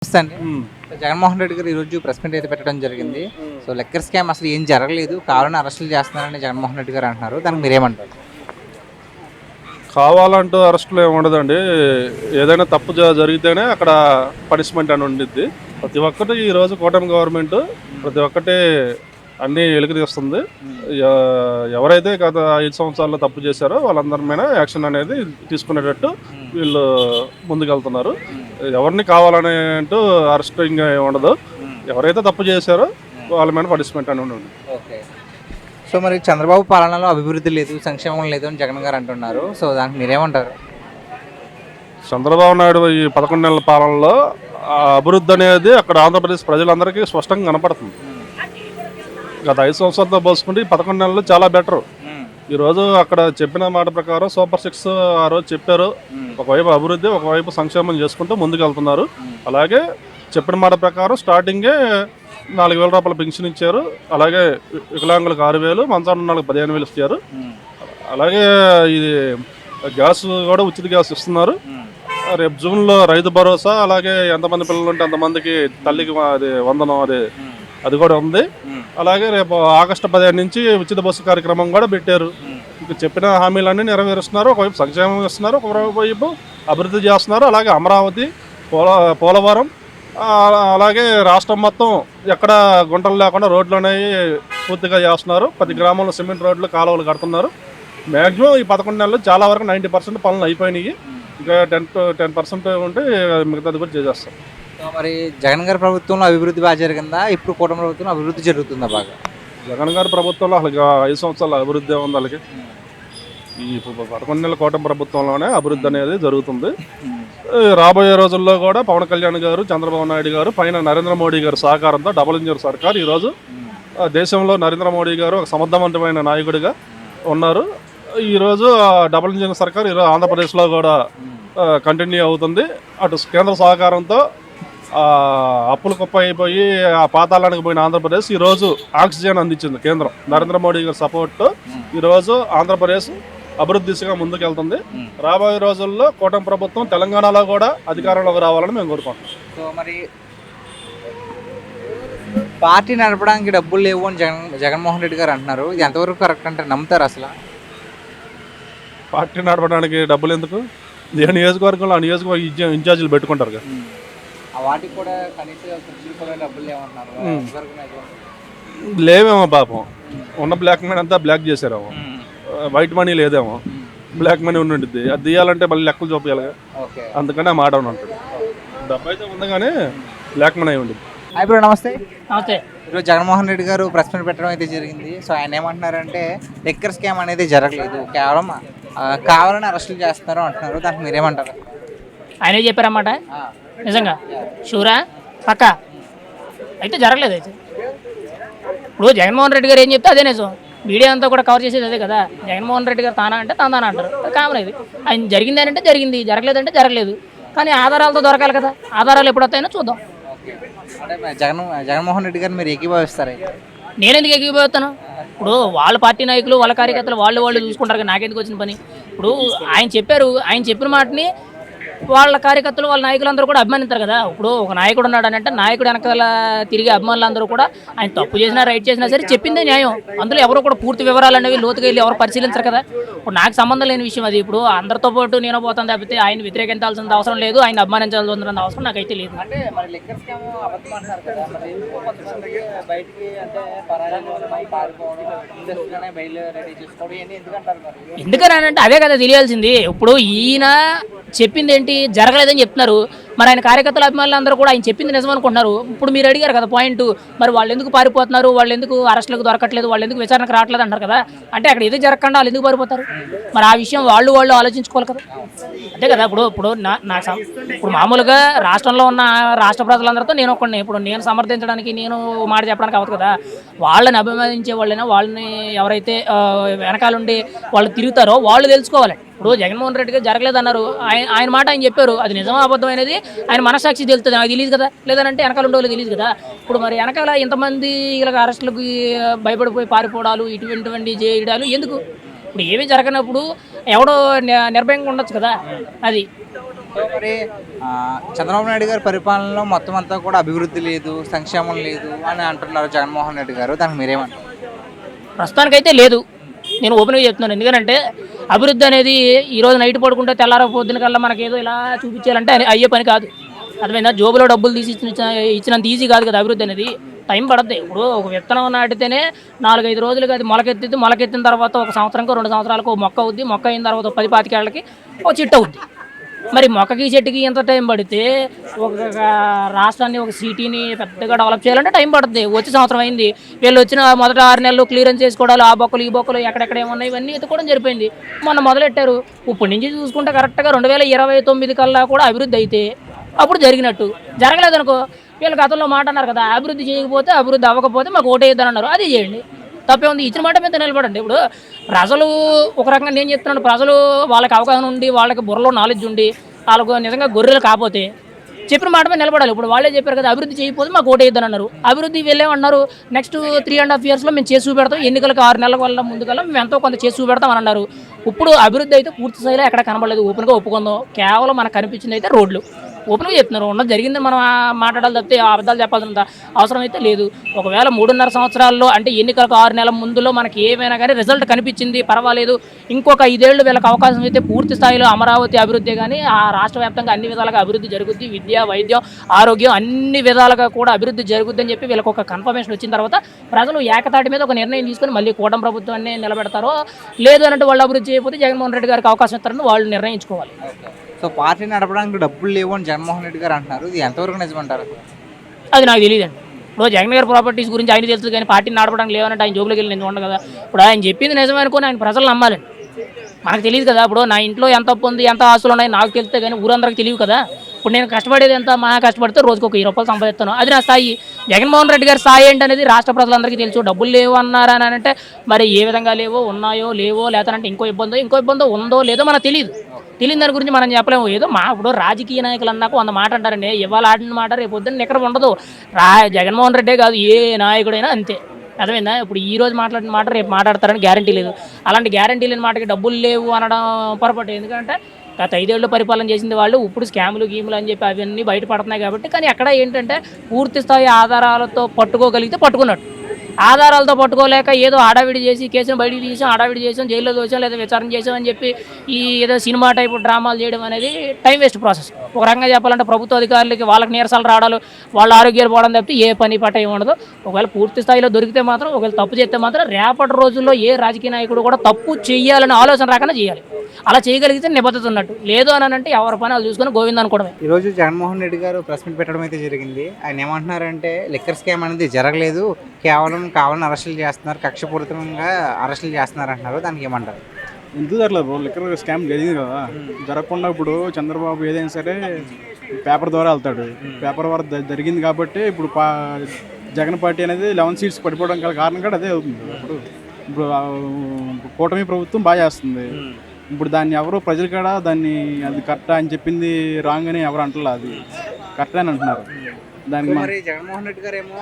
నమస్తే అండి. జగన్మోహన్ రెడ్డి గారు ఈరోజు ప్రెస్ మీట్ అయితే పెట్టడం జరిగింది. సో లెక్కర్ స్కామ్ అసలు ఏం జరగలేదు, కావాలని అరెస్టులు చేస్తున్నారని జగన్మోహన్ రెడ్డి గారు అంటున్నారు. దానికి మీరేమంటారు? కావాలంటూ అరెస్టులు ఏమి ఉండదండి. ఏదైనా తప్పు జరిగితేనే అక్కడ పనిష్మెంట్ అని ఉండిద్ది. ప్రతి ఒక్కటి ఈరోజు కూటమి గవర్నమెంట్ ప్రతి ఒక్కటి అన్నీ వెలికితీస్తుంది. ఎవరైతే గత 5 సంవత్సరాల్లో తప్పు చేశారో వాళ్ళందరి మీద యాక్షన్ అనేది తీసుకునేటట్టు వీళ్ళు ముందుకెళ్తున్నారు. ఎవరిని కావాలని అంటూ అరెస్టింగ్ ఉండదు. ఎవరైతే తప్పు చేశారో వాళ్ళ మీద పనిష్మెంట్ అని ఉండదు. ఓకే. సో మరి చంద్రబాబు పాలనలో అభివృద్ధి లేదు, సంక్షేమం లేదు అని జగన్ గారు అంటున్నారు. సో దానికి మీరేమంటారు? చంద్రబాబు నాయుడు ఈ 11 నెలల పాలనలో అభివృద్ధి అనేది అక్కడ ఆంధ్రప్రదేశ్ ప్రజలందరికీ స్పష్టంగా కనపడుతుంది. గత 5 సంవత్సరాలతో పోల్చుకుంటే 11 నెలలు చాలా బెటర్. ఈరోజు అక్కడ చెప్పిన మాట ప్రకారం సూపర్ 6 ఆ రోజు చెప్పారు. ఒకవైపు అభివృద్ధి, ఒకవైపు సంక్షేమం చేసుకుంటూ ముందుకు వెళ్తున్నారు. అలాగే చెప్పిన మాట ప్రకారం స్టార్టింగే 4,000 రూపాయల పెన్షన్ ఇచ్చారు. అలాగే వికలాంగులకు 6,000, మంచాన ఉన్న వాళ్ళకి 15,000 ఇచ్చారు. అలాగే ఇది గ్యాస్ కూడా ఉచిత గ్యాస్ ఇస్తున్నారు. రేపు జూన్లో రైతు భరోసా, అలాగే ఎంతమంది పిల్లలు ఉంటే అంతమందికి తల్లికి అది వందనం అది కూడా ఉంది. అలాగే రేపు ఆగస్టు 15 నుంచి ఉచిత బస్సు కార్యక్రమం కూడా పెట్టారు. ఇక చెప్పిన హామీలన్నీ నెరవేరుస్తున్నారు. ఒకవైపు సంక్షేమం ఇస్తున్నారు, ఒకవైపు అభివృద్ధి చేస్తున్నారు. అలాగే అమరావతి, పోలవరం, అలాగే రాష్ట్రం మొత్తం ఎక్కడ గుంటలు లేకుండా రోడ్లు అనేవి పూర్తిగా చేస్తున్నారు. ప్రతి గ్రామంలో సిమెంట్ రోడ్లు, కాలువలు కడుతున్నారు. మ్యాక్సిమం ఈ 11 నెలలు చాలా వరకు 90% పనులు అయిపోయినాయి. ఇంకా 10% ఉంటే మిగతాది కూడా చేసేస్తాం. మరి జగన్ గారి ప్రభుత్వంలో అభివృద్ధి బాగా జరిగిందా? ఇప్పుడు కూటమి ప్రభుత్వంలో అభివృద్ధి జరుగుతుందా బాగా? జగన్ గారి ప్రభుత్వంలో అసలు 5 సంవత్సరాల అభివృద్ధి ఉంది. వాళ్ళకి ఈ 11 నెలల కూటమి ప్రభుత్వంలోనే అభివృద్ధి అనేది జరుగుతుంది. రాబోయే రోజుల్లో కూడా పవన్ కళ్యాణ్ గారు, చంద్రబాబు నాయుడు గారు, పైన నరేంద్ర మోడీ గారి సహకారంతో డబుల్ ఇంజిన్ సర్కార్ ఈరోజు దేశంలో నరేంద్ర మోడీ గారు ఒక సమర్థవంతమైన నాయకుడిగా ఉన్నారు. ఈరోజు డబుల్ ఇంజిన్ సర్కార్ ఈరోజు ఆంధ్రప్రదేశ్లో కూడా కంటిన్యూ అవుతుంది. అటు కేంద్ర సహకారంతో అప్పులు కుప్ప అయిపోయి ఆ పాతాళానికి పోయిన ఆంధ్రప్రదేశ్ ఈరోజు ఆక్సిజన్ అందించింది కేంద్రం. నరేంద్ర మోడీ గారి సపోర్ట్తో ఈరోజు ఆంధ్రప్రదేశ్ అభివృద్ధి దిశగా ముందుకెళ్తుంది. రాబోయే రోజుల్లో కూటమి ప్రభుత్వం తెలంగాణలో కూడా అధికారంలోకి రావాలని మేము కోరుకుంటున్నాం. సో మరి పార్టీ నడపడానికి డబ్బులు లేవు అని జగన్మోహన్ రెడ్డి గారు అంటున్నారు. ఇది ఎంతవరకు కరెక్ట్ అంటే నమ్ముతారు అసలు? పార్టీ నడపడానికి డబ్బులు ఎందుకు? ఏ నియోజకవర్గంలో ఆ నియోజకవర్గ ఇన్ఛార్జీలు పెట్టుకుంటారు కదా. వాటికి కూడా కనీసం డబ్బులు లేవన్నారు. లేవేమో పాపం. ఉన్న బ్లాక్ మనీ అంతా బ్లాక్ చేశారేమో. వైట్ మనీ లేదేమో, బ్లాక్ మనీ ఉండిద్ది. అది తీయాలంటే మళ్ళీ లెక్కలు చూపించాలి. అందుకని ఆ మాట ఉంటుంది. డబ్బు అయితే ఉంది కానీ బ్లాక్ మనీ ఉండిద్ది. ఇప్పుడు నమస్తే. నమస్తే. ఈరోజు జగన్మోహన్ రెడ్డి గారు ప్రెస్ మీట్ పెట్టడం అయితే జరిగింది. సో ఆయన ఏమంటున్నారంటే లెక్కర్ స్కామ్ అనేది జరగలేదు, కేవలం కావాలని అరెస్టులు చేస్తున్నారు అంటున్నారు. దానికి మీరేమంటారు? ఆయనే చెప్పారన్నమాట. నిజంగా షూరా పక్క అయితే జరగలేదు. అయితే ఇప్పుడు జగన్మోహన్ రెడ్డి గారు ఏం చెప్తే అదే నిజం. మీడియా అంతా కూడా కవర్ చేసేది అదే కదా. జగన్మోహన్ రెడ్డి గారు తానా అంటే తానా అంటారు. కామన్ ఇది. ఆయన జరిగింది అంటే జరిగింది, జరగలేదంటే జరగలేదు. కానీ ఆధారాలతో దొరకాలి కదా. ఆధారాలు ఎప్పుడు వస్తాయో చూద్దాం. జగన్మోహన్ రెడ్డి గారు మీరు ఏకీభవిస్తారా? నేను ఎందుకు ఎక్కిపోతాను? ఇప్పుడు వాళ్ళ పార్టీ నాయకులు, వాళ్ళ కార్యకర్తలు వాళ్ళు చూసుకుంటారు కదా. నాకెందుకు వచ్చిన పని? ఇప్పుడు ఆయన చెప్పారు, ఆయన చెప్పిన మాటని వాళ్ళ కార్యకర్తలు, వాళ్ళ నాయకులందరూ కూడా అభిమానిస్తారు కదా. ఇప్పుడు ఒక నాయకుడు ఉన్నాడు అని అంటే నాయకుడు వెనకాల తిరిగే అభిమానులందరూ కూడా ఆయన తప్పు చేసినా రైట్ చేసినా సరే చెప్పిందే న్యాయం. అందులో ఎవరు కూడా పూర్తి వివరాలు అనేవి లోతుగా వెళ్ళి ఎవరు పరిశీలించరు కదా. ఇప్పుడు నాకు సంబంధం లేని విషయం అది. ఇప్పుడు అందరితో పాటు నేను పోతాను తప్పితే ఆయన వ్యతిరేకించాల్సిన అవసరం లేదు, ఆయన అభిమానించాల్సిన అవసరం నాకైతే లేదు. ఎందుకని అంటే అదే కదా తెలియాల్సింది. ఇప్పుడు ఈయన చెప్పింది ఏంటి? జరగలేదని చెప్తున్నారు. మరి ఆయన కార్యకర్తల అభిమానులు అందరూ కూడా ఆయన చెప్పింది నిజం అనుకుంటున్నారు. ఇప్పుడు మీరు అడిగారు కదా పాయింట్, మరి వాళ్ళు ఎందుకు పారిపోతున్నారు, వాళ్ళు ఎందుకు అరెస్టులకు దొరకట్లేదు, వాళ్ళు ఎందుకు విచారణకు రావట్లేదు అంటారు కదా. అంటే అక్కడ ఏది జరగకుండా వాళ్ళు ఎందుకు పారిపోతారు? మరి ఆ విషయం వాళ్ళు ఆలోచించుకోవాలి కదా. అంతే కదా. ఇప్పుడు మామూలుగా రాష్ట్రంలో ఉన్న రాష్ట్ర ప్రజలందరితో నేను ఒక్కడిని. ఇప్పుడు నేను సమర్థించడానికి, నేను మాట చెప్పడానికి అవ్వదు కదా. వాళ్ళని అభిమానించే వాళ్ళైనా, వాళ్ళని ఎవరైతే వెనకాలండి వాళ్ళు తిరుగుతారో వాళ్ళు తెలుసుకోవాలి. ఇప్పుడు జగన్మోహన్ రెడ్డి గారు జరగలేదన్నారు. ఆయన మాట ఆయన చెప్పారు. అది నిజమా అబద్ధం అనేది ఆయన మనసాక్షి తెలుస్తుంది. నాకు తెలియదు కదా. లేదంటే వెనకాల ఉండేవాళ్ళు తెలియదు కదా. ఇప్పుడు మరి వెనకాల ఇంతమంది ఇలా అరెస్టులకు భయపడిపోయి పారిపోవడాలు, ఇటువంటి చేయడాలు ఎందుకు? ఇప్పుడు ఏమీ జరగనప్పుడు ఎవడో నిర్భయంగా ఉండొచ్చు కదా. అది సో మరి చంద్రబాబు నాయుడు గారి పరిపాలనలో మొత్తం అంతా కూడా అభివృద్ధి లేదు, సంక్షేమం లేదు అని అంటున్నారు జగన్మోహన్ రెడ్డి గారు. దానికి మీరేమంటారు? ప్రస్తుతానికైతే లేదు. నేను ఓపెన్గా చెప్తున్నాను. ఎందుకంటే అభివృద్ధి అనేది ఈరోజు నైట్ పడుకుంటే తెల్లార పొద్దున కల్లా మనకి ఏదో ఇలా చూపించాలంటే అయ్యే పని కాదు. అర్థమైందా? జోబులో డబ్బులు తీసి ఇచ్చినంత ఈజీ కాదు కదా అభివృద్ధి అనేది. టైం పడుతుంది. ఇప్పుడు ఒక విత్తనం నాటితేనే 4-5 రోజులుగా అది మొలకెత్తిన తర్వాత 1 సంవత్సరంకో 2 సంవత్సరాలకు మొక్క అవుద్ది. మొక్క అయిన తర్వాత 10-25 ఏళ్ళకి ఒక చెట్టు అవుద్ది. మరి మొక్కకి చెట్టుకి ఎంత టైం పడితే ఒక రాష్ట్రాన్ని, ఒక సిటీని పెద్దగా డెవలప్ చేయాలంటే టైం పడుతుంది. వచ్చే సంవత్సరం అయింది. వీళ్ళు వచ్చిన మొదట 6 నెలలు క్లియరెన్స్ చేసుకోవడాలు, ఆ బొక్కలు ఈ బొక్కలు ఎక్కడెక్కడ ఏమన్నాయి ఇవన్నీ ఎత్తుకోవడం జరిపోయింది. మొన్న మొదలెట్టారు. ఇప్పటి నుంచి చూసుకుంటే కరెక్ట్గా 2029 కల్లా కూడా అభివృద్ధి అయితే అప్పుడు జరిగినట్టు. జరగలేదనుకో వీళ్ళు గతంలో మాట అన్నారు కదా, అభివృద్ధి చేయకపోతే అభివృద్ధి అవ్వకపోతే మాకు ఓటేద్దని అన్నారు. అది చేయండి. తప్పే ఉంది. ఇచ్చిన మాట మీద నిలబడండి. ఇప్పుడు ప్రజలు ఒక రకంగా నేను చెప్తున్నాను, ప్రజలు వాళ్ళకి అవగాహన ఉండి, వాళ్ళకి బుర్రలో నాలెడ్జ్ ఉండి, వాళ్ళకు నిజంగా గొర్రెలు కాకపోతే చెప్పిన మాట మీద నిలబడాలి. ఇప్పుడు వాళ్ళే చెప్పారు కదా, అభివృద్ధి చేయకపోతే మాకు ఓటేద్దని అన్నారు. అభివృద్ధి వెళ్ళేమన్నారు, నెక్స్ట్ 3.5 yearsలో మేము చేసి చూపెడతాం, ఎన్నికలకు 6 నెలల వల్ల ముందుకల్లా మేము ఎంతో కొంత చేసి చూపెడతాం అని అన్నారు. ఇప్పుడు అభివృద్ధి అయితే పూర్తి స్థాయిలో ఎక్కడ కనబడలేదు. ఓపెన్గా ఒప్పుకుందాం. కేవలం మనకు కనిపించింది అయితే రోడ్లు. ఓపెన్గా చెప్తున్నారు. ఉన్నది జరిగింది మనం మాట్లాడాలి తప్పితే అబద్ధాలు చెప్పాల్సినంత అవసరం అయితే లేదు. ఒకవేళ 3.5 సంవత్సరాల్లో అంటే ఎన్నికలకు 6 నెలల ముందులో మనకి ఏమైనా కానీ రిజల్ట్ కనిపించింది, పర్వాలేదు. ఇంకొక 5 ఏళ్ళు వీళ్ళకి అవకాశం అయితే పూర్తి స్థాయిలో అమరావతి అభివృద్ధి కానీ ఆ రాష్ట్ర వ్యాప్తంగా అన్ని విధాలుగా అభివృద్ధి జరుగుద్ది. విద్య, వైద్యం, ఆరోగ్యం అన్ని విధాలుగా కూడా అభివృద్ధి జరుగుద్ది అని చెప్పి వీళ్ళకి ఒక కన్ఫర్మేషన్ వచ్చిన తర్వాత ప్రజలు ఏకతాటి మీద ఒక నిర్ణయం తీసుకొని మళ్ళీ కూటమి ప్రభుత్వాన్ని నిలబెడతారో, లేదు అన్నట్టు వాళ్ళు అభివృద్ధి చేయకపోతే జగన్మోహన్ రెడ్డి గారికి అవకాశం ఇస్తారని వాళ్ళు నిర్ణయించుకోవాలి. సో పార్టీ నడపడానికి డబ్బులు లేవు అని జగన్మోహన్ రెడ్డి గారు అంటున్నారు. ఇది ఎంతవరకు నిజమంటారు? అది నాకు తెలియదండి. ఇప్పుడు జగన్ గారి ప్రాపర్టీస్ గురించి ఆయన తెలుసు కానీ పార్టీని నడపడానికి లేవనంటే ఆయన జోబులోకి వెళ్ళి నేను ఉండదు కదా. ఇప్పుడు ఆయన చెప్పింది నిజమే అనుకుని ఆయన ప్రజలు నమ్మాలండి. మనకు తెలియదు కదా. ఇప్పుడు నా ఇంట్లో ఎంత అప్పు ఉంది, ఎంత ఆస్తులు ఉన్నాయి నాకు తెలిస్తే కానీ ఊరందరికి తెలియదు కదా. ఇప్పుడు నేను కష్టపడేది ఎంత, మా కష్టపడితే రోజుకు ఒక 20 రూపాయలు సంపాదిస్తాను. అది నా స్థాయి. జగన్మోహన్ రెడ్డి గారి స్థాయి ఏంటనేది రాష్ట్ర ప్రజలందరికీ తెలుసు. డబ్బులు లేవు అన్నారా అని అంటే మరి ఏ విధంగా లేవో, ఉన్నాయో లేవో, లేదంటే ఇంకో ఇబ్బందో ఉందో లేదో మనకు తెలియదు. తెలియని దాని గురించి మనం చెప్పలేము. ఏదో ఇప్పుడు రాజకీయ నాయకులు అన్నాక 100 మాట అంటారండి. ఇవాళ ఆడిన మాట రేపు పొద్దున్న ఎక్కడ ఉండదు. జగన్మోహన్ రెడ్డే కాదు, ఏ నాయకుడైనా అంతే. అర్థమైందా? ఇప్పుడు ఈ రోజు మాట్లాడిన మాట రేపు మాట్లాడతారని గ్యారంటీ లేదు. అలాంటి గ్యారంటీ లేని మాటకి డబ్బులు లేవు అనడం పొరపాటు. ఎందుకంటే గత 5 ఏళ్ళు పరిపాలన చేసింది వాళ్ళు. ఇప్పుడు స్కాములు గీములు అని చెప్పి అవన్నీ బయటపడుతున్నాయి కాబట్టి. కానీ అక్కడ ఏంటంటే పూర్తి స్థాయి ఆధారాలతో పట్టుకోగలిగితే పట్టుకున్నట్టు. ఆధారాలతో పట్టుకోలేక ఏదో హడావిడి చేసి కేసును బయటికి తీసాం, హడావిడి చేసాం, జైల్లో దోచాం, లేదా విచారణ చేసాం అని చెప్పి ఈ ఏదో సినిమా టైపు డ్రామాలు చేయడం అనేది టైం వేస్ట్ ప్రాసెస్. ఒక రకంగా చెప్పాలంటే ప్రభుత్వ అధికారులకి వాళ్ళకి నీరసాలు రావడాలు, వాళ్ళ ఆరోగ్యాలు పోవడం తప్పితే ఏ పని పట్ట ఏమి ఉండదు. ఒకవేళ పూర్తి స్థాయిలో దొరికితే మాత్రం, ఒకవేళ తప్పు చేస్తే మాత్రం రేపటి రోజుల్లో ఏ రాజకీయ నాయకుడు కూడా తప్పు చేయాలని ఆలోచన రాకుండా చేయాలి. అలా చేయగలిగితే నిబద్ధత ఉన్నట్టు. లేదు అని అంటే ఎవరి పని వాళ్ళు చూసుకొని గోవింద అనుకోవడమే. ఈరోజు జగన్మోహన్ రెడ్డి గారు ప్రెస్ మీట్ పెట్టడం అయితే జరిగింది. ఆయన ఏమంటున్నారంటే లిక్కర్ స్కామ్ అనేది జరగలేదు, కేవలం కావాలని అరెస్టులు చేస్తున్నారు, కక్షపూరితంగా అరెస్టులు చేస్తున్నారు అంటున్నారు. దానికి ఏమంటారు? ఎందుకు జరగలేదు బ్రో? లిక్కర్ స్కామ్ జరిగింది కదా. జరగకుండా ఇప్పుడు చంద్రబాబు ఏదైనా సరే పేపర్ ద్వారా వెళ్తాడు. పేపర్ ద్వారా జరిగింది కాబట్టి ఇప్పుడు జగన్ పార్టీ అనేది 11 seats పడిపోవడం గల కారణం కూడా అదే అవుతుంది. ఇప్పుడు కూటమి ప్రభుత్వం బాగా చేస్తుంది. ఇప్పుడు దాన్ని ఎవరు ప్రజలు కూడా దాన్ని అది కరెక్టా అని చెప్పింది రాంగ్ అని ఎవరు అంటలేదు, అది కరెక్ట్ అని అంటున్నారు. దానికి మరి జగన్మోహన్ రెడ్డి గారు ఏమో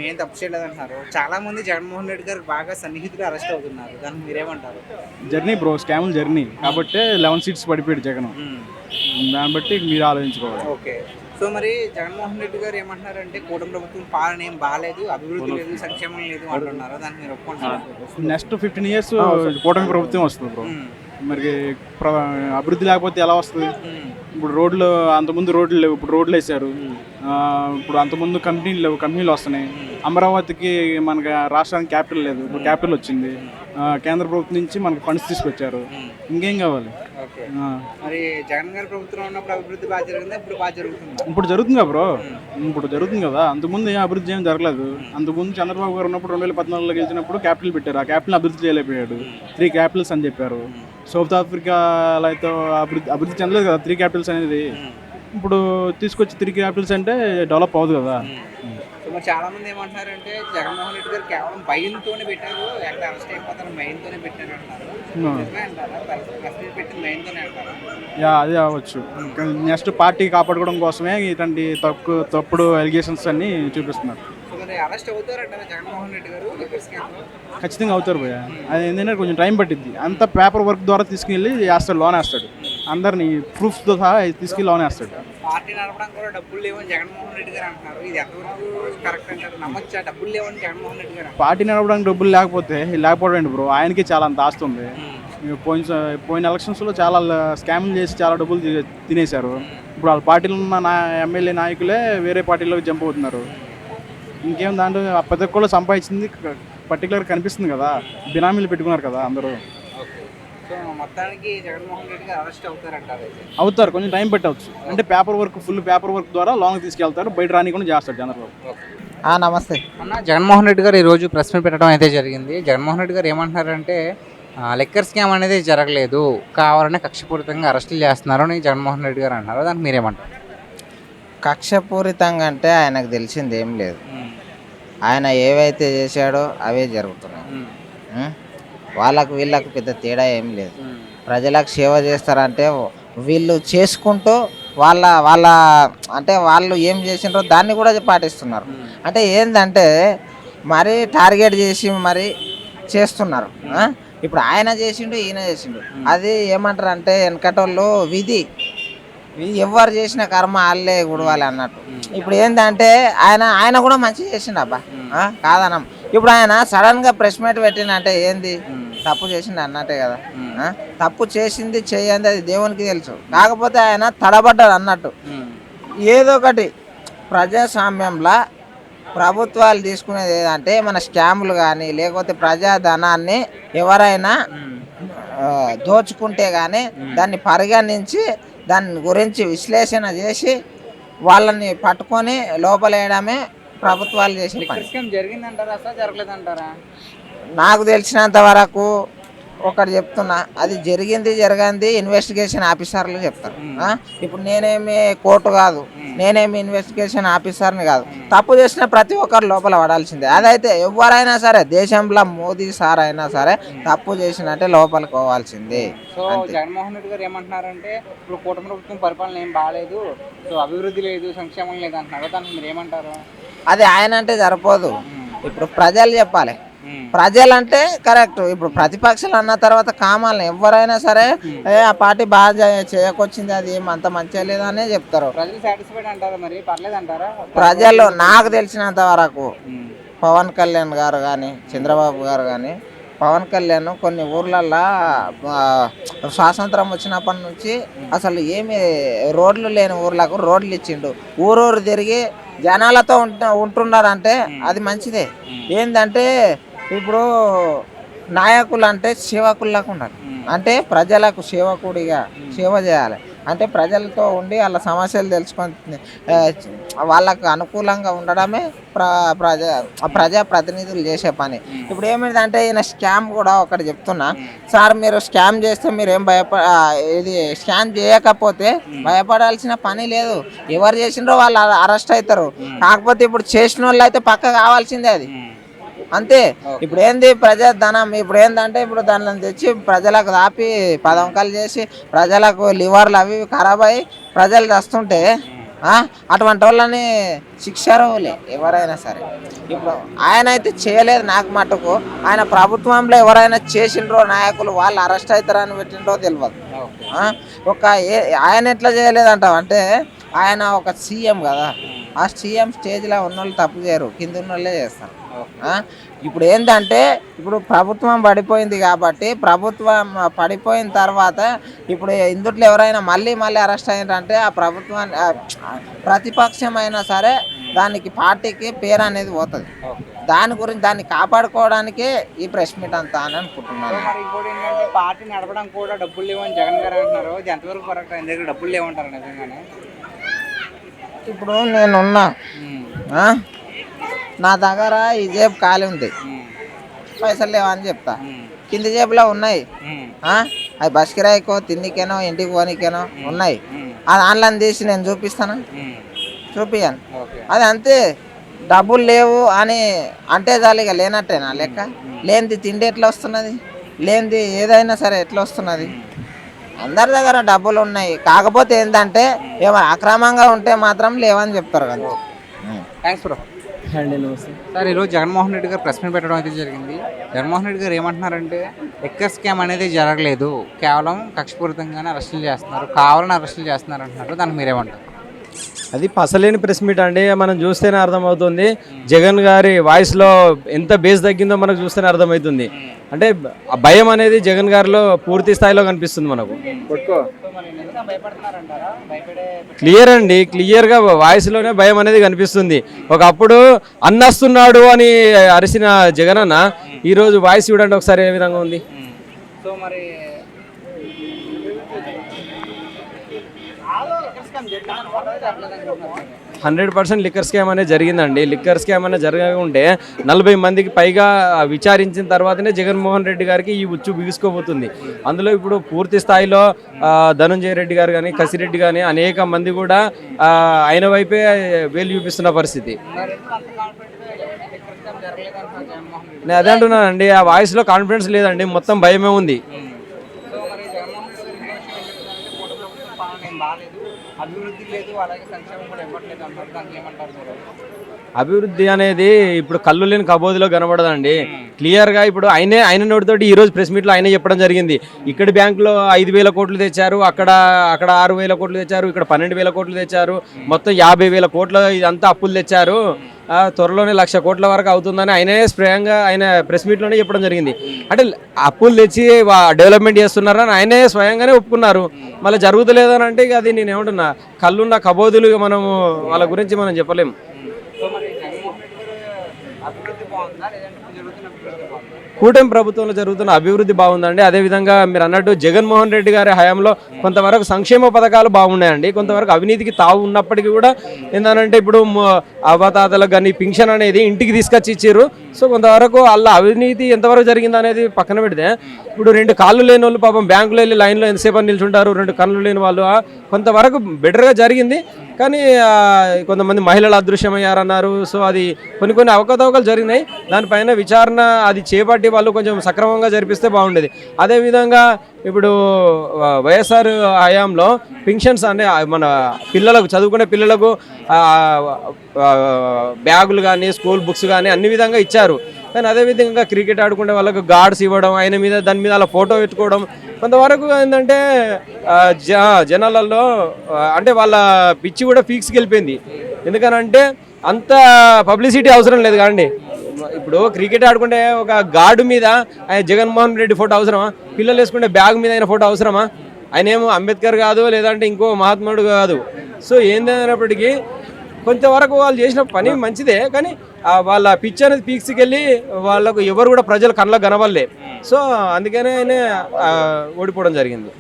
ఏం తప్పు చేయలేదు అంటున్నారు. చాలా మంది జగన్మోహన్ రెడ్డి గారు బాగా సన్నిహితులు అరెస్ట్ అవుతున్నారు. దానికి మీరేమంటారు? జర్నీ బ్రో, స్కాములు జర్నీ కాబట్టి 11 seats పడిపోయాడు జగన్. దాన్ని బట్టి మీరు ఆలోచించుకోవాలి. ఓకే. సో మరి జగన్మోహన్ రెడ్డి గారు ఏమంటున్నారంటే కూటమి ప్రభుత్వం పాలన ఏం బాగాలేదు, అభివృద్ధి లేదు, సంక్షేమం లేదు అంటున్నారు. దాన్ని మీరు ఒప్పుకుంటారు? నెక్స్ట్ 15 years కూటమి ప్రభుత్వం వస్తుంది బ్రో. మరి అభివృద్ధి లేకపోతే ఎలా వస్తుంది? ఇప్పుడు రోడ్లు అంతకుముందు రోడ్లు లేవు, ఇప్పుడు రోడ్లు వేసారు. ఇప్పుడు అంతకుముందు కంపెనీలు వస్తున్నాయి. అమరావతికి మనకి రాష్ట్రానికి క్యాపిటల్ లేదు, ఇప్పుడు క్యాపిటల్ వచ్చింది. కేంద్ర ప్రభుత్వం నుంచి మనకి ఫండ్స్ తీసుకొచ్చారు. ఇంకేం కావాలి? మరి జగన్ గారి ప్రభుత్వం ఉన్నప్పుడు అభివృద్ధి బాగా జరిగిందా, ఇప్పుడు బాగా జరుగుతుంది? ఇప్పుడు జరుగుతుంది కదా బ్రో, ఇప్పుడు జరుగుతుంది కదా. అంతకుముందు ఏం అభివృద్ధి ఏం జరగలేదు. అంతకుముందు చంద్రబాబు గారు ఉన్నప్పుడు 2014లో గెలిచినప్పుడు క్యాపిటల్ పెట్టారు. ఆ క్యాపిటల్ అభివృద్ధి చేయలేకపోయాడు. 3 capitals అని చెప్పారు. సౌత్ ఆఫ్రికాలో అయితే అభివృద్ధి చెందలేదు కదా 3 capitals అనేది. ఇప్పుడు తీసుకొచ్చి 3 capitals అంటే డెవలప్ అవ్వదు కదా. మరి చాలా మంది ఏమంటున్నారంటే జగన్మోహన్ రెడ్డి గారు కేవలం భయంతోనే పెట్టారు, ఎక్కడ అరెస్ట్ అయిపోతారు భయంతోనే పెట్టారు అంటారు. పెట్టిన భయంతోనే అంటారు. అది అవ్వచ్చు. నెక్స్ట్ పార్టీ కాపాడుకోవడం కోసమే ఇట్లాంటి తప్పుడు ఎలిగేషన్స్ అన్ని చూపిస్తున్నారు. అరెస్ట్ అవుతారంటారా జగన్మోహన్ రెడ్డి గారు? ఖచ్చితంగా అవుతారు భయ్య. అది ఏంటంటే కొంచెం టైం పట్టిద్ది. అంత పేపర్ వర్క్ ద్వారా తీసుకెళ్ళి వేస్తాడు, లోన్ వేస్తాడు. అందరినీ ప్రూఫ్స్తో సహా తీసుకెళ్ళి లోన్ వేస్తాడు. పార్టీ నడపడానికి కూడా డబ్బులు లేవని జగన్మోహన్ రెడ్డి గారు అంటున్నారు. ఇది ఎంతవరకు కరెక్ట్ అంటారు? నమ్మొచ్చా డబ్బులు లేవని జగన్మోహన్ రెడ్డి గారు? పార్టీ నడపడానికి డబ్బులు లేకపోవడం ఏంటి బ్రో, ఆయనకి చాలా అంత ఆస్తి ఉంది. పోయిన ఎలక్షన్స్లో చాలా స్కామ్లు చేసి చాలా డబ్బులు తినేశారు. ఇప్పుడు వాళ్ళ పార్టీలో ఉన్న ఎమ్మెల్యే నాయకులే వేరే పార్టీలోకి జంప్ అవుతున్నారు. ఇంకేం దాంట్లో ప్రతి ఒక్కళ్ళు సంపాదించింది పర్టికులర్ కనిపిస్తుంది కదా, బినామీలు పెట్టుకున్నారు కదా అందరూ. సో మొత్తానికి జగన్మోహన్ రెడ్డి గారు అరెస్ట్ అవుతారంటారు? అవుతారు, కొంచెం టైం పెట్టవచ్చు. అంటే ఫుల్ పేపర్ వర్క్ ద్వారా లాంగ్ తీసుకెళ్తారు, బయట రానికుండా చేస్తాడు చంద్రబాబు. నమస్తే అన్న. జగన్మోహన్ రెడ్డి గారు ఈరోజు ప్రెస్ మీట్ పెట్టడం అయితే జరిగింది. జగన్మోహన్ రెడ్డి గారు ఏమంటున్నారంటే లిక్కర్ స్కామ్ అనేది జరగలేదు, కావాలనే కక్షపూరితంగా అరెస్టులు చేస్తున్నారు అని జగన్మోహన్ రెడ్డి గారు అంటున్నారు. దానికి మీరేమంటారు? కక్షపూరితంగా అంటే ఆయనకు తెలిసింది ఏం లేదు. ఆయన ఏవైతే చేశాడో అవే జరుగుతున్నాయి. వాళ్ళకు వీళ్ళకు పెద్ద తేడా ఏం లేదు. ప్రజలకు సేవ చేస్తారంటే వీళ్ళు చేసుకుంటూ వాళ్ళ అంటే వాళ్ళు ఏం చేసినారో దాన్ని కూడా పాటిస్తున్నారు. అంటే ఏంటంటే మరి టార్గెట్ చేసి మరి చేస్తున్నారు. ఇప్పుడు ఆయన చేసిండు, ఈయన చేసిండు. అది ఏమంటారు అంటే వెనకటోళ్ళు విధి ఎవరు చేసిన కర్మ వాళ్ళే గుడవాలి అన్నట్టు. ఇప్పుడు ఏంటంటే ఆయన కూడా మంచిగా చేసిండు అబ్బా, కాదనం. ఇప్పుడు ఆయన సడన్గా ప్రెస్ మీట్ పెట్టినంటే ఏంది, తప్పు చేసిండు అన్నట్టే కదా. తప్పు చేసింది చేయండి అది దేవునికి తెలుసు. కాకపోతే ఆయన తడబడ్డాడు అన్నట్టు. ఏదో ఒకటి ప్రజాస్వామ్యంలో ప్రభుత్వాలు తీసుకునేది ఏదంటే మన స్కాములు కానీ లేకపోతే ప్రజాధనాన్ని ఎవరైనా దోచుకుంటే కానీ దాన్ని పరిగణించి దాని గురించి విశ్లేషణ చేసి వాళ్ళని పట్టుకొని లోపలేయడమే ప్రభుత్వాలు చేసే పని. జరిగిందంటారా అసలు జరగలేదంటారా? నాకు తెలిసినంత వరకు ఒకటి చెప్తున్నా, అది జరగంది ఇన్వెస్టిగేషన్ ఆఫీసర్లు చెప్తారు. ఇప్పుడు నేనేమి కోర్టు కాదు, నేనేమి ఇన్వెస్టిగేషన్ ఆఫీసర్ని కాదు. తప్పు చేసిన ప్రతి ఒక్కరు లోపల పడాల్సిందే. అదైతే ఎవరైనా సరే, దేశంలో మోదీ సార్ అయినా సరే తప్పు చేసినట్టే లోపలికి పోవాల్సిందే. సో జగన్మోహన్ రెడ్డి గారు ఏమంటున్నారంటే ఇప్పుడు కూటమి ప్రభుత్వం పరిపాలన ఏం బాగాలేదు, సో అభివృద్ధి లేదు, సంక్షేమం లేదు అంటున్నారు. దానికి మీరు ఏమంటారు? అది ఆయన అంటే సరిపోదు, ఇప్పుడు ప్రజలు చెప్పాలి. ప్రజలు అంటే కరెక్ట్. ఇప్పుడు ప్రతిపక్షాలు అన్న తర్వాత కామాలని ఎవరైనా సరే ఆ పార్టీ బాగా చేయకొచ్చింది, అది ఏమంత మంచిగా లేదనే చెప్తారు. ప్రజలు సాటిస్ఫైడ్ అంటారా? మరి పర్లేదు అంటారా? ప్రజలు నాకు తెలిసినంత వరకు పవన్ కళ్యాణ్ గారు కానీ చంద్రబాబు గారు కానీ, పవన్ కళ్యాణ్ కొన్ని ఊర్లల్లో స్వాతంత్రం వచ్చినప్పటి నుంచి అసలు ఏమి రోడ్లు లేని ఊర్లకు రోడ్లు ఇచ్చిండు. ఊరూరు తిరిగి జనాలతో ఉంటున్నారంటే అది మంచిదే. ఏంటంటే ఇప్పుడు నాయకులు అంటే సేవకుల్లాగా ఉండాలి. అంటే ప్రజలకు సేవకుడిగా సేవ చేయాలి. అంటే ప్రజలతో ఉండి వాళ్ళ సమస్యలు తెలుసుకొని వాళ్ళకు అనుకూలంగా ఉండడమే ప్రజాప్రతినిధులు చేసే పని. ఇప్పుడు ఏమిటంటే ఈయన స్కామ్ కూడా ఒకటి చెప్తున్నా సార్, మీరు స్కామ్ చేస్తే మీరేం ఇది స్కామ్ చేయకపోతే భయపడాల్సిన పని లేదు. ఎవరు చేసిండ్రో వాళ్ళు అరెస్ట్ అవుతారు. కాకపోతే ఇప్పుడు చేసిన వాళ్ళు అయితే పక్క కావాల్సిందే అది, అంతే. ఇప్పుడు ఏంది ప్రజాధనం, ఇప్పుడు ఏంటంటే ఇప్పుడు దానిని తెచ్చి ప్రజలకు దాపి పదవంకాలు చేసి ప్రజలకు లివర్లు అవి ఖరాబ్ అయ్యి ప్రజలు చస్తుంటే అటువంటి వాళ్ళని శిక్షార్హులే ఎవరైనా సరే. ఇప్పుడు ఆయన అయితే చేయలేదు నాకు మటుకు. ఆయన ప్రభుత్వంలో ఎవరైనా చేసిండ్రో నాయకులు వాళ్ళు అరెస్ట్ అవుతారని పెట్టిండ్రో తెలియదు. ఆయన ఎట్లా చేయలేదంటావు అంటే ఆయన ఒక సీఎం కదా, ఆ సీఎం స్టేజ్లో ఉన్న వాళ్ళు తప్పు చేయరు, కింద ఉన్న వాళ్ళే చేస్తారు. ఇప్పుడు ఏంటంటే ఇప్పుడు ప్రభుత్వం పడిపోయింది కాబట్టి ప్రభుత్వం పడిపోయిన తర్వాత ఇప్పుడు ఇందుట్లో ఎవరైనా మళ్ళీ అరెస్ట్ అయ్యారంటే ఆ ప్రభుత్వాన్ని ప్రతిపక్షం అయినా సరే దానికి పార్టీకి పేరు అనేది పోతుంది. దాని గురించి దాన్ని కాపాడుకోవడానికే ఈ ప్రెస్ మీట్ అంతా అని అనుకుంటున్నాను. ఇంకోటి ఏంటంటే పార్టీ నడపడానికి కూడా డబ్బులు లేవని జగన్ గారు అంటున్నారు. ఇది ఎంతవరకు కరెక్ట్? ఆయన దగ్గర డబ్బులు లేవంటారు నిజంగానే? ఇప్పుడు నేనున్నా, నా దగ్గర ఈ జేబు ఖాళీ ఉంది, పైసలు లేవని చెప్తా. కింది జేబులో ఉన్నాయి, అవి బస్ కిరాయికో తిండికేనో ఇంటికి పోనీకేనో ఉన్నాయి. అది ఆన్లైన్ తీసి నేను చూపిస్తాను, చూపియాను. అది అంతే. డబ్బులు లేవు అని అంటే చాలు, ఇక లేనట్టే నా లెక్క. లేనిది తిండి ఎట్లా వస్తున్నది, లేనిది ఏదైనా సరే ఎట్లా వస్తున్నది? అందరి దగ్గర డబ్బులు ఉన్నాయి. కాకపోతే ఏంటంటే ఏమైనా అక్రమంగా ఉంటే మాత్రం లేవని చెప్తారు కదా. Thanks bro. అండి నమస్తే. సార్ ఈరోజు జగన్మోహన్ రెడ్డి గారు ప్రెస్ మీట్ పెట్టడం అయితే జరిగింది. జగన్మోహన్ రెడ్డి గారు ఏమంటున్నారంటే లిక్కర్ స్కామ్ అనేది జరగలేదు, కేవలం కక్షపూరితంగానే అరెస్టులు చేస్తున్నారు, కావాలని అరెస్టులు చేస్తున్నారు అంటున్నారు. దానికి మీరేమంటారు? అది పసలేని ప్రెస్ మీట్ అండి. మనం చూస్తేనే అర్థమవుతుంది జగన్ గారి వాయిస్లో ఎంత బేస్ తగ్గిందో మనకు చూస్తేనే అర్థమవుతుంది. అంటే ఆ భయం అనేది జగన్ గారిలో పూర్తి స్థాయిలో కనిపిస్తుంది మనకు. క్లియర్ అండి, క్లియర్గా వాయిస్లోనే భయం అనేది కనిపిస్తుంది. ఒకప్పుడు అన్నస్తున్నాడు అని అరిసిన జగన్ అన్న ఈరోజు వాయిస్ చూడండి ఒకసారి ఏ విధంగా ఉంది. సో మరి 100% లిక్కర్ స్కామ్ అనేది జరిగిందండి. లిక్కర్ స్కామ్ అనేది జరగకుంటే 40 మందికి పైగా విచారించిన తర్వాతనే జగన్మోహన్ రెడ్డి గారికి ఈ ఉచ్చు బిగుసుకోబోతుంది. అందులో ఇప్పుడు పూర్తి స్థాయిలో ధనంజయ రెడ్డి గారు కానీ కసిరెడ్డి కానీ అనేక మంది కూడా ఆయన వైపే వేలు చూపిస్తున్న పరిస్థితి. నేను అదే అంటున్నానండి, ఆ వాయిస్లో కాన్ఫిడెన్స్ లేదండి, మొత్తం భయమే ఉంది. అభివృద్ధి లేదు, అలాగే సంక్షేమం కూడా ఇవ్వట్లేదు అంటారు. దానికి ఏమంటారు మీరు? అభివృద్ధి అనేది ఇప్పుడు కళ్ళు లేని కబోదిలో కనబడదండి. క్లియర్గా ఇప్పుడు ఆయన నోటితోటి ఈ రోజు ప్రెస్ మీట్లో ఆయనే చెప్పడం జరిగింది. ఇక్కడ బ్యాంకులో 5,000 కోట్లు తెచ్చారు, అక్కడ 6,000 కోట్లు తెచ్చారు, ఇక్కడ 12,000 కోట్లు తెచ్చారు, మొత్తం 50,000 కోట్ల ఇదంతా అప్పులు తెచ్చారు, త్వరలోనే 1,00,000 కోట్ల వరకు అవుతుందని ఆయనే స్వయంగా ఆయన ప్రెస్ మీట్లోనే చెప్పడం జరిగింది. అంటే అప్పులు తెచ్చి డెవలప్మెంట్ చేస్తున్నారని ఆయనే స్వయంగానే ఒప్పుకున్నారు. మళ్ళీ జరుగుతలేదని అంటే ఇక అది నేను ఏమంటున్నా, కళ్ళున్న కబోదులు మనము వాళ్ళ గురించి మనం చెప్పలేము. కూటమి ప్రభుత్వంలో జరుగుతున్న అభివృద్ధి బాగుందండి. అదేవిధంగా మీరు అన్నట్టు జగన్మోహన్ రెడ్డి గారి హయాంలో కొంతవరకు సంక్షేమ పథకాలు బాగున్నాయండి, కొంతవరకు అవినీతికి తావు ఉన్నప్పటికీ కూడా ఏంటంటే ఇప్పుడు అవతాతలకు కానీ పింఛన్ అనేది ఇంటికి తీసుకొచ్చి ఇచ్చారు. సో కొంతవరకు వాళ్ళ అవినీతి ఎంతవరకు జరిగింది అనేది పక్కన పెడితే, ఇప్పుడు 2 కాళ్ళు లేని వాళ్ళు పాపం బ్యాంకులో వెళ్ళి లైన్లో ఎంతసేపు నిల్చుంటారు, 2 కళ్ళు లేని వాళ్ళు కొంతవరకు బెటర్గా జరిగింది. కానీ కొంతమంది మహిళలు అదృశ్యమయ్యారన్నారు. సో అది కొన్ని అవకతవకలు జరిగినాయి. దానిపైన విచారణ అది చేపట్టి వాళ్ళు కొంచెం సక్రమంగా జరిపిస్తే బాగుండేది. అదేవిధంగా ఇప్పుడు వైఎస్ఆర్ హయాంలో పింఛన్స్ అంటే మన పిల్లలకు చదువుకునే పిల్లలకు బ్యాగులు కానీ స్కూల్ బుక్స్ కానీ అన్ని విధంగా ఇచ్చారు. కానీ అదేవిధంగా క్రికెట్ ఆడుకునే వాళ్ళకు గార్డ్స్ ఇవ్వడం, ఆయన మీద దాని మీద అలా ఫోటో పెట్టుకోవడం కొంతవరకు ఏంటంటే జనాలలో అంటే వాళ్ళ పిచ్చి కూడా పీక్స్కి వెళ్ళిపోయింది. ఎందుకనంటే అంత పబ్లిసిటీ అవసరం లేదు కాండి. ఇప్పుడు క్రికెట్ ఆడుకుంటే ఒక గార్డు మీద ఆయన జగన్మోహన్ రెడ్డి ఫోటో అవసరమా? పిల్లలు వేసుకుంటే బ్యాగ్ మీద ఆయన ఫోటో అవసరమా? ఆయన ఏమో అంబేద్కర్ కాదు, లేదంటే ఇంకో మహాత్ముడు కాదు. సో ఏందైనప్పటికీ కొంతవరకు వాళ్ళు చేసిన పని మంచిదే, కానీ వాళ్ళ పిచ్ అనేది పీక్స్కి వెళ్ళి వాళ్ళకు ఎవరు కూడా ప్రజలు కళ్ళకు కనబడలే. సో అందుకనే ఆయన ఓడిపోవడం జరిగింది.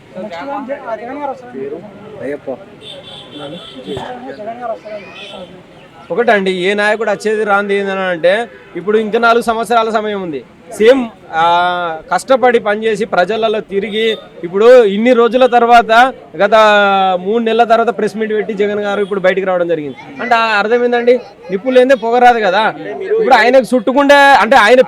ఒకటండి, ఏ నాయకుడు వచ్చేది రాంది ఏంటని అంటే ఇప్పుడు ఇంకా 4 సంవత్సరాల సమయం ఉంది. సేమ్ కష్టపడి పనిచేసి ప్రజలలో తిరిగి ఇప్పుడు ఇన్ని రోజుల తర్వాత గత 3 నెలల తర్వాత ప్రెస్ మీట్ పెట్టి జగన్ గారు ఇప్పుడు బయటికి రావడం జరిగింది. అంటే అర్థం ఏందండి, నిప్పులు ఏందే పొగరాదు కదా. ఇప్పుడు ఆయనకు చుట్టుకుంటే అంటే ఆయన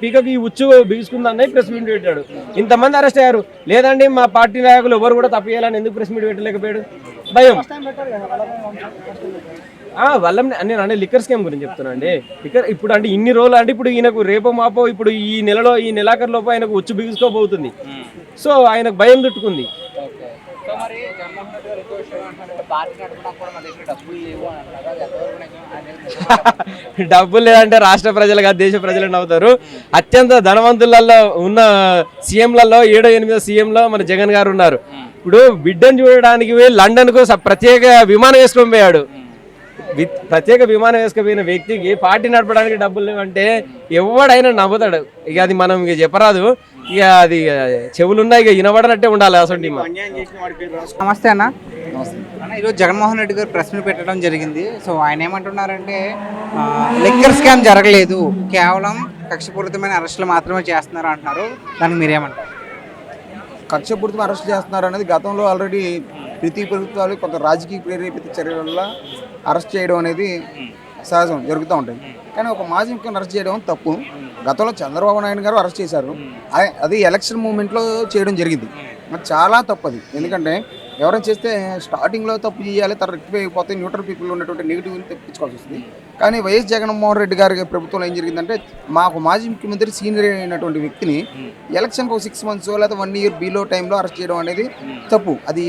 పీకకి ఉచ్చు బిగుసుకుందని ప్రెస్ మీట్ పెట్టాడు. ఇంతమంది అరెస్ట్ అయ్యారు. లేదండి మా పార్టీ నాయకులు ఎవరు కూడా తప్పు చేయాలని ఎందుకు ప్రెస్ మీట్ పెట్టలేకపోయాడు? భయం. నేను అంటే లిక్కర్ స్కామ్ గురించి చెప్తున్నా అండి. లిక్కర్ ఇప్పుడు అంటే ఇన్ని రోజులు అంటే ఇప్పుడు ఈయనకు రేపో మాపో ఇప్పుడు ఈ నెలాఖరు లోపు ఆయనకు ఉచ్చు బిగుసుకోబోతుంది. సో ఆయనకు భయం చుట్టుకుంది. డబ్బులు లేదంటే రాష్ట్ర ప్రజలు కాదు దేశ ప్రజలు నవ్వుతారు. అత్యంత ధనవంతులలో ఉన్న సీఎంలలో 7-8 సీఎంలో మన జగన్ గారు ఉన్నారు. ఇప్పుడు బిడ్డను చూడడానికి లండన్కు ప్రత్యేక విమానం వేసుకొని పోయాడు. ప్రత్యేక విమానం వేసుకుపోయిన వ్యక్తికి పార్టీ నడపడానికి డబ్బులు లేవంటే ఎవడైనా నవ్వుతాడు. ఇక అది మనం ఇక చెప్పరాదు. ఇక అది చెవులున్నాయి, ఇక వినబడనట్టే ఉండాలి. అసలు నమస్తే అన్న. ఈరోజు జగన్మోహన్ రెడ్డి గారు ప్రెస్ మీట్ పెట్టడం జరిగింది. సో ఆయన ఏమంటున్నారంటే లిక్కర్ స్కామ్ జరగలేదు, కేవలం కక్షపూరితమైన అరెస్టులు మాత్రమే చేస్తున్నారు అంటున్నారు. దానికి మీరేమంటారు? కక్షపూరితమైన అరెస్ట్ చేస్తున్నారు అనేది గతంలో ఆల్రెడీ ప్రతి ప్రభుత్వాలు కొంత రాజకీయ ప్రేరేపిత చర్యల వల్ల అరెస్ట్ చేయడం అనేది సహజం జరుగుతూ ఉంటుంది. కానీ ఒక మాజీ ముఖ్యమంత్రి అరెస్ట్ చేయడం తప్పు. గతంలో చంద్రబాబు నాయుడు గారు అరెస్ట్ చేశారు, అది ఎలక్షన్ మూమెంట్లో చేయడం జరిగింది. అది చాలా తప్పు అది. ఎందుకంటే ఎవరైనా చేస్తే స్టార్టింగ్లో తప్పు చేయాలి, తర్వాత రెక్టిఫై అయిపోతే న్యూట్రల్ పీపుల్ ఉన్నటువంటి నెగిటివ్ని తెప్పించుకోవాల్సి వస్తుంది. కానీ వైఎస్ జగన్మోహన్ రెడ్డి గారి ప్రభుత్వంలో ఏం జరిగిందంటే మాకు మాజీ ముఖ్యమంత్రి సీనియర్ అయినటువంటి వ్యక్తిని ఎలక్షన్కి ఒక 6 months లేదా 1 year బిలో టైంలో అరెస్ట్ చేయడం అనేది తప్పు. అది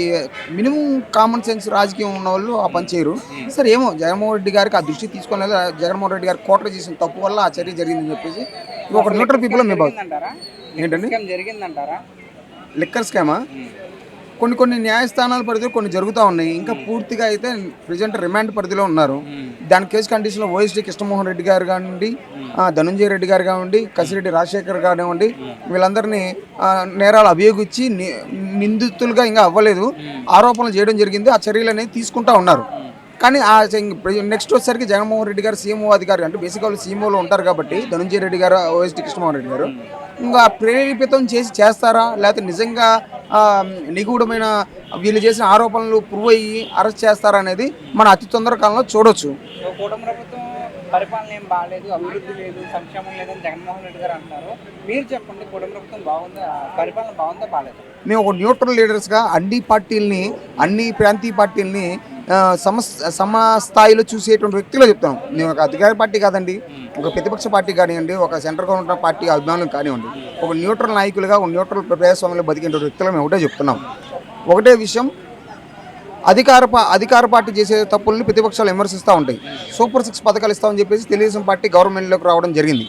మినిమం కామన్ సెన్స్ రాజకీయం ఉన్న వాళ్ళు ఆ పని చేయరు. సరే ఏమో జగన్మోహన్ రెడ్డి గారికి ఆ దృష్టి తీసుకోలేదు, జగన్మోహన్ రెడ్డి గారు కోటలు చేసిన తప్పు వల్ల ఆ చర్య జరిగిందని చెప్పేసి ఒక న్యూట్రల్ పీపుల్ మేము ఏంటండి జరిగిందంటారా? లిక్కర్ స్కామా కొన్ని న్యాయస్థానాల పరిధిలో కొన్ని జరుగుతూ ఉన్నాయి. ఇంకా పూర్తిగా అయితే ప్రజెంట్ రిమాండ్ పరిధిలో ఉన్నారు. దాని కేసు కండిషన్లో ఓఎస్డీ కృష్ణమోహన్ రెడ్డి గారు కానివ్వండి, ధనుంజయ రెడ్డి గారు కానివ్వండి, కసిరెడ్డి రాజశేఖర్ కానివ్వండి, వీళ్ళందరినీ నేరాలు అభియోగించి నిందితులుగా ఇంకా అవ్వలేదు, ఆరోపణలు చేయడం జరిగింది. ఆ చర్యలు అనేది తీసుకుంటా ఉన్నారు. కానీ నెక్స్ట్ వచ్చేసరికి జగన్మోహన్ రెడ్డి గారు సీఎంఓ అధికారి అంటే బేసిక్గా వాళ్ళు సీఎంఓలో ఉంటారు కాబట్టి ధనుంజయ రెడ్డి గారు, ఓఎస్డీ కృష్ణమోహన్ రెడ్డి గారు ఇంకా ప్రేరేపితం చేస్తారా, లేకపోతే నిజంగా నిగూఢమైన వీళ్ళు చేసిన ఆరోపణలు ప్రూవ్ అయ్యి అరెస్ట్ చేస్తారా అనేది మనం అతి తొందర కాలంలో చూడొచ్చు. కూటమి ప్రభుత్వం పరిపాలన ఏం బాగాలేదు, అభివృద్ధి లేదు, సంక్షేమం లేదని జగన్మోహన్ రెడ్డి గారు అంటున్నారు. మీరు చెప్పండి, కూటమి ప్రభుత్వం బాగుందా, పరిపాలన బాగుందా బాగాలేదు? మేము ఒక న్యూట్రల్ లీడర్స్గా అన్ని ప్రాంతీయ పార్టీలని సమస్థాయిలో చూసేటువంటి వ్యక్తిలో చెప్తాను. నేను ఒక అధికార పార్టీ కాదండి, ఒక ప్రతిపక్ష పార్టీ కానివ్వండి, ఒక సెంట్రల్ గవర్నమెంట్ పార్టీ అభిమానులు కానివ్వండి, ఒక న్యూట్రల్ నాయకులుగా ఒక న్యూట్రల్ ప్రజాస్వామ్యంలో బతికే వ్యక్తులు మేము ఒకటే చెప్తున్నాం. ఒకటే విషయం, అధికార పార్టీ చేసే తప్పుల్ని ప్రతిపక్షాలు విమర్శిస్తూ ఉంటాయి. సూపర్ 6 పథకాలు ఇస్తామని చెప్పేసి తెలుగుదేశం పార్టీ గవర్నమెంట్లోకి రావడం జరిగింది.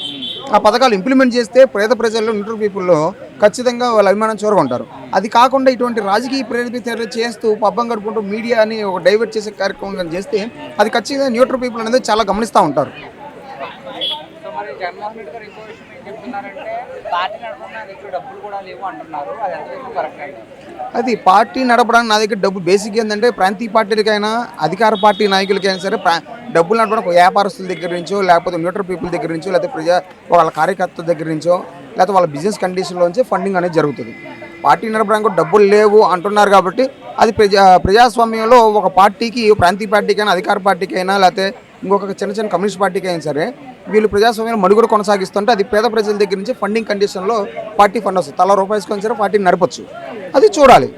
ఆ పథకాలు ఇంప్లిమెంట్ చేస్తే పేద ప్రజల్లో న్యూట్రల్ పీపుల్లో ఖచ్చితంగా వాళ్ళ అభిమానం చూరగొంటారు. అది కాకుండా ఇటువంటి రాజకీయ ప్రేరేపిత చర్యలు చేస్తూ పబ్బం గడుపుకుంటూ మీడియాని ఒక డైవర్ట్ చేసే కార్యక్రమం చేస్తే అది ఖచ్చితంగా న్యూట్రల్ పీపుల్ అనేది చాలా గమనిస్తూ ఉంటారు. మరి జగన్మోహన్ రెడ్డి గారు ఇంకో విషయం ఏం చెప్తున్నారంటే పార్టీ నడపడానికి నా దగ్గర డబ్బులు కూడా లేవు అంటున్నారు. అది ఎంతవరకు కరెక్ట్ అండి? అది పార్టీ నడపడానికి నా దగ్గర డబ్బు బేసిక్ ఏంటంటే ప్రాంతీయ పార్టీలకైనా అధికార పార్టీ నాయకులకైనా సరే డబ్బులు నడపడానికి వ్యాపారస్తుల దగ్గర నుంచో, లేకపోతే న్యూట్రల్ పీపుల్ దగ్గర నుంచో, లేకపోతే వాళ్ళ కార్యకర్తల దగ్గర నుంచో, లేకపోతే వాళ్ళ బిజినెస్ కండిషన్లోంచి ఫండింగ్ అనేది జరుగుతుంది. పార్టీ నడపడానికి డబ్బులు లేవు అంటున్నారు కాబట్టి అది ప్రజాస్వామ్యంలో ఒక పార్టీకి, ప్రాంతీయ పార్టీకైనా అధికార పార్టీకైనా లేకపోతే ఇంకొక చిన్న కమ్యూనిస్ట్ పార్టీకి అయినా సరే వీళ్ళు ప్రజాస్వామ్యం మనుగడ కొనసాగిస్తుంటే అది పేద ప్రజల దగ్గర నుంచి ఫండింగ్ కండిషన్లో పార్టీ ఫండ్ వస్తుంది. తలా రూపాయసుకొని సరే పార్టీని నడపచ్చు. అది చూడాలి.